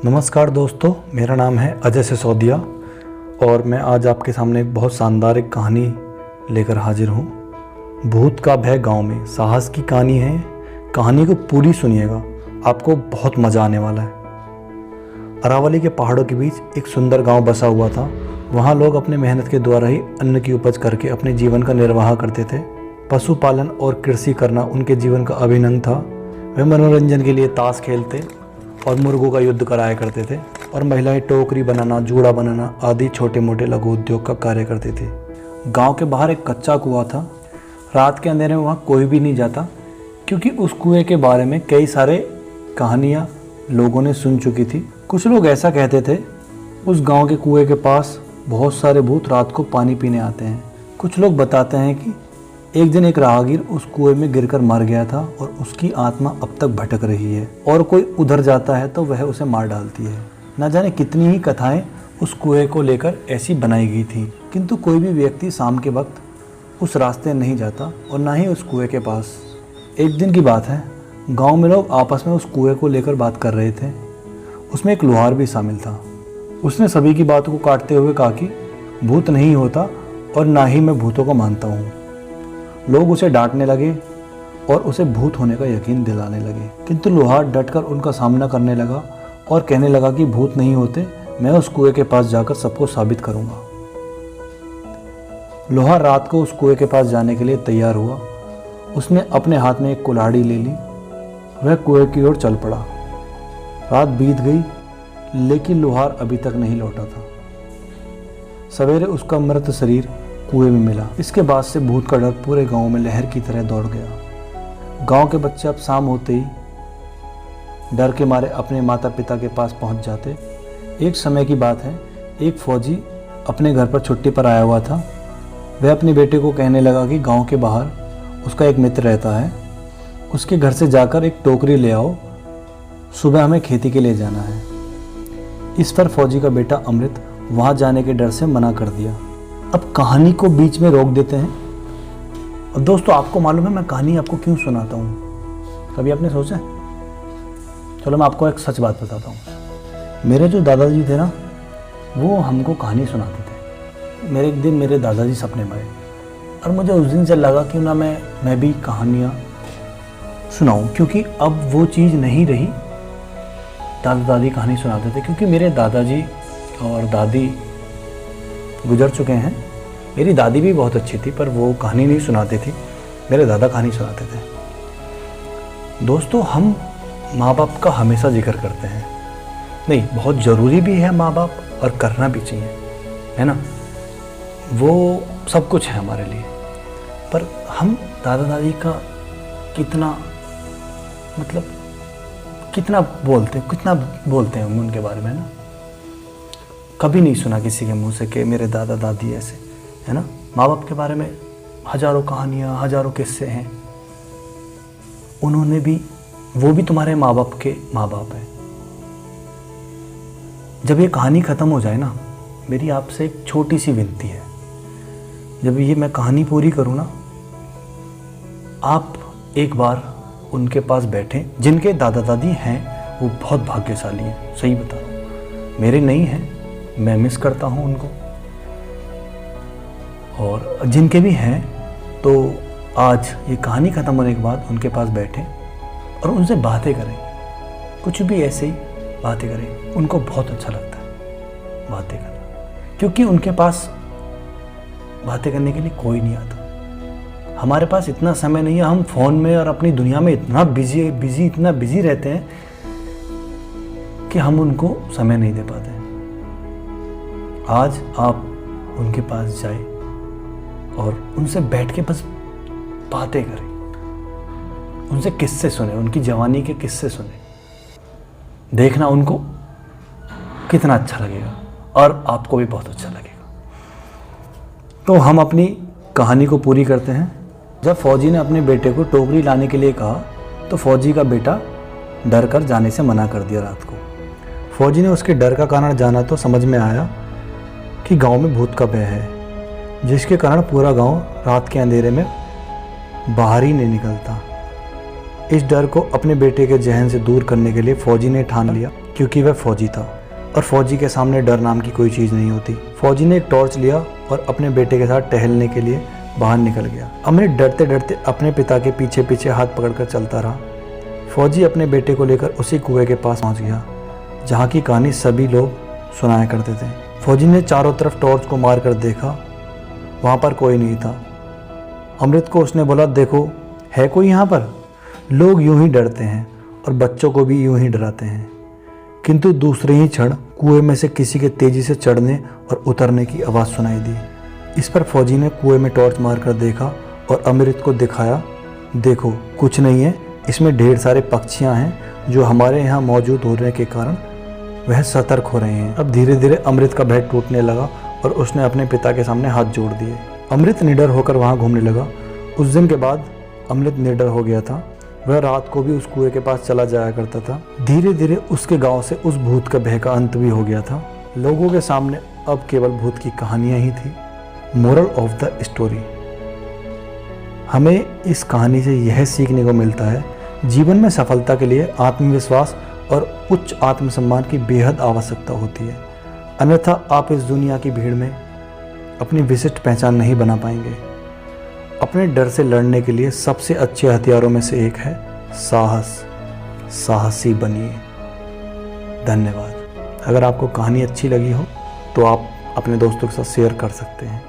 नमस्कार दोस्तों, मेरा नाम है अजय सिसोदिया और मैं आज आपके सामने एक बहुत शानदार एक कहानी लेकर हाजिर हूँ। भूत का भय गांव में, साहस की कहानी है। कहानी को पूरी सुनिएगा, आपको बहुत मज़ा आने वाला है। अरावली के पहाड़ों के बीच एक सुंदर गांव बसा हुआ था। वहाँ लोग अपने मेहनत के द्वारा ही अन्न की उपज करके अपने जीवन का निर्वाह करते थे। पशुपालन और कृषि करना उनके जीवन का अभिन्न था। वे मनोरंजन के लिए ताश खेलते और मुर्गों का युद्ध कराया करते थे और महिलाएं टोकरी बनाना, जूड़ा बनाना आदि छोटे मोटे लघु उद्योग का कार्य करते थे। गांव के बाहर एक कच्चा कुआं था। रात के अंधेरे में वहाँ कोई भी नहीं जाता, क्योंकि उस कुएं के बारे में कई सारे कहानियाँ लोगों ने सुन चुकी थी। कुछ लोग ऐसा कहते थे, उस गांव के कुएं के पास बहुत सारे भूत रात को पानी पीने आते हैं। कुछ लोग बताते हैं कि एक दिन एक राहगीर उस कुएं में गिरकर मर गया था और उसकी आत्मा अब तक भटक रही है, और कोई उधर जाता है तो वह उसे मार डालती है। न जाने कितनी ही कथाएं उस कुएं को लेकर ऐसी बनाई गई थी, किंतु कोई भी व्यक्ति शाम के वक्त उस रास्ते नहीं जाता और ना ही उस कुएं के पास। एक दिन की बात है, गांव में लोग आपस में उस कुएं को लेकर बात कर रहे थे। उसमें एक लोहार भी शामिल था। उसने सभी की बातों को काटते हुए कहा कि भूत नहीं होता और ना ही मैं भूतों को मानता हूँ। लोग उसे डांटने लगे और उसे भूत होने का यकीन दिलाने लगे, किंतु लोहार डटकर उनका सामना करने लगा और कहने लगा कि भूत नहीं होते, मैं उस कुएं के पास जाकर सबको साबित करूंगा। लोहार रात को उस कुएं के पास जाने के लिए तैयार हुआ। उसने अपने हाथ में एक कुल्हाड़ी ले ली। वह कुएं की ओर चल पड़ा। रात बीत गई, लेकिन लोहार अभी तक नहीं लौटा था। सवेरे उसका मृत शरीर कुएं में मिला। इसके बाद से भूत का डर पूरे गांव में लहर की तरह दौड़ गया। गांव के बच्चे अब शाम होते ही डर के मारे अपने माता पिता के पास पहुंच जाते। एक समय की बात है, एक फौजी अपने घर पर छुट्टी पर आया हुआ था। वह अपने बेटे को कहने लगा कि गांव के बाहर उसका एक मित्र रहता है, उसके घर से जाकर एक टोकरी ले आओ, सुबह हमें खेती के लिए जाना है। इस पर फौजी का बेटा अमृत वहां जाने के डर से मना कर दिया। अब कहानी को बीच में रोक देते हैं। और दोस्तों, आपको मालूम है मैं कहानी आपको क्यों सुनाता हूँ? कभी आपने सोचा? चलो मैं आपको एक सच बात बताता हूँ। मेरे जो दादाजी थे ना, वो हमको कहानी सुनाते थे। एक दिन मेरे दादाजी सपने में आए और मुझे उस दिन से लगा क्यों ना मैं भी कहानियाँ सुनाऊँ, क्योंकि अब वो चीज़ नहीं रही। दादा दादी कहानी सुनाते थे, क्योंकि मेरे दादाजी और दादी गुजर चुके हैं। मेरी दादी भी बहुत अच्छी थी, पर वो कहानी नहीं सुनाती थी। मेरे दादा कहानी सुनाते थे। दोस्तों, हम माँ बाप का हमेशा जिक्र करते हैं। नहीं, बहुत ज़रूरी भी है माँ बाप, और करना भी चाहिए, है ना। वो सब कुछ है हमारे लिए। पर हम दादा दादी का कितना बोलते हैं उनके बारे में ना। कभी नहीं सुना किसी के मुंह से कि मेरे दादा दादी ऐसे, है ना। माँ बाप के बारे में हजारों कहानियाँ, हजारों किस्से हैं। वो भी तुम्हारे माँ बाप के माँ बाप हैं। जब ये कहानी ख़त्म हो जाए ना, मेरी आपसे एक छोटी सी विनती है। जब ये मैं कहानी पूरी करूँ ना, आप एक बार उनके पास बैठें। जिनके दादा दादी हैं वो बहुत भाग्यशाली हैं, सही बता रहा हूँ। मेरे नहीं हैं, मैं मिस करता हूँ उनको। और जिनके भी हैं, तो आज ये कहानी ख़त्म होने के बाद उनके पास बैठें और उनसे बातें करें। कुछ भी ऐसे ही बातें करें, उनको बहुत अच्छा लगता है बातें करना, क्योंकि उनके पास बातें करने के लिए कोई नहीं आता। हमारे पास इतना समय नहीं है। हम फ़ोन में और अपनी दुनिया में इतना बिजी रहते हैं कि हम उनको समय नहीं दे पाते। आज आप उनके पास जाए और उनसे बैठ के बस बातें करें, उनसे किस्से सुने, उनकी जवानी के किस्से सुने। देखना उनको कितना अच्छा लगेगा और आपको भी बहुत अच्छा लगेगा। तो हम अपनी कहानी को पूरी करते हैं। जब फौजी ने अपने बेटे को टोकरी लाने के लिए कहा, तो फौजी का बेटा डर कर जाने से मना कर दिया। रात को फौजी ने उसके डर का कारण जाना तो समझ में आया कि गांव में भूत का भय है, जिसके कारण पूरा गांव रात के अंधेरे में बाहर ही नहीं निकलता। इस डर को अपने बेटे के जहन से दूर करने के लिए फौजी ने ठान लिया, क्योंकि वह फौजी था और फौजी के सामने डर नाम की कोई चीज़ नहीं होती। फौजी ने एक टॉर्च लिया और अपने बेटे के साथ टहलने के लिए बाहर निकल गया। अमृत डरते डरते अपने पिता के पीछे पीछे हाथ पकड़कर चलता रहा। फौजी अपने बेटे को लेकर उसी कुएं के पास पहुंच गया जहाँ की कहानी सभी लोग सुनाया करते थे। फौजी ने चारों तरफ टॉर्च को मार कर देखा, वहाँ पर कोई नहीं था। अमृत को उसने बोला, देखो है कोई यहाँ पर? लोग यूं ही डरते हैं और बच्चों को भी यूं ही डराते हैं। किंतु दूसरे ही क्षण कुएं में से किसी के तेजी से चढ़ने और उतरने की आवाज़ सुनाई दी। इस पर फौजी ने कुएं में टॉर्च मारकर देखा और अमृत को दिखाया, देखो कुछ नहीं है, इसमें ढेर सारे पक्षियां हैं जो हमारे यहाँ मौजूद होने के कारण वह सतर्क हो रहे हैं। अब धीरे धीरे अमृत का भय टूटने लगा और उसने अपने पिता के सामने हाथ जोड़ दिए। अमृत निडर होकर वहाँ घूमने लगा। उस दिन के बाद अमृत निडर हो गया था। वह रात को भी उस कुएं के पास चला जाया करता था। धीरे धीरे उसके गांव से उस भूत का भय का अंत भी हो गया था। लोगों के सामने अब केवल भूत की कहानियां ही थी। मोरल ऑफ द स्टोरी, हमें इस कहानी से यह सीखने को मिलता है, जीवन में सफलता के लिए आत्मविश्वास और उच्च आत्मसम्मान की बेहद आवश्यकता होती है, अन्यथा आप इस दुनिया की भीड़ में अपनी विशिष्ट पहचान नहीं बना पाएंगे। अपने डर से लड़ने के लिए सबसे अच्छे हथियारों में से एक है साहस। साहसी बनिए। धन्यवाद। अगर आपको कहानी अच्छी लगी हो तो आप अपने दोस्तों के साथ शेयर कर सकते हैं।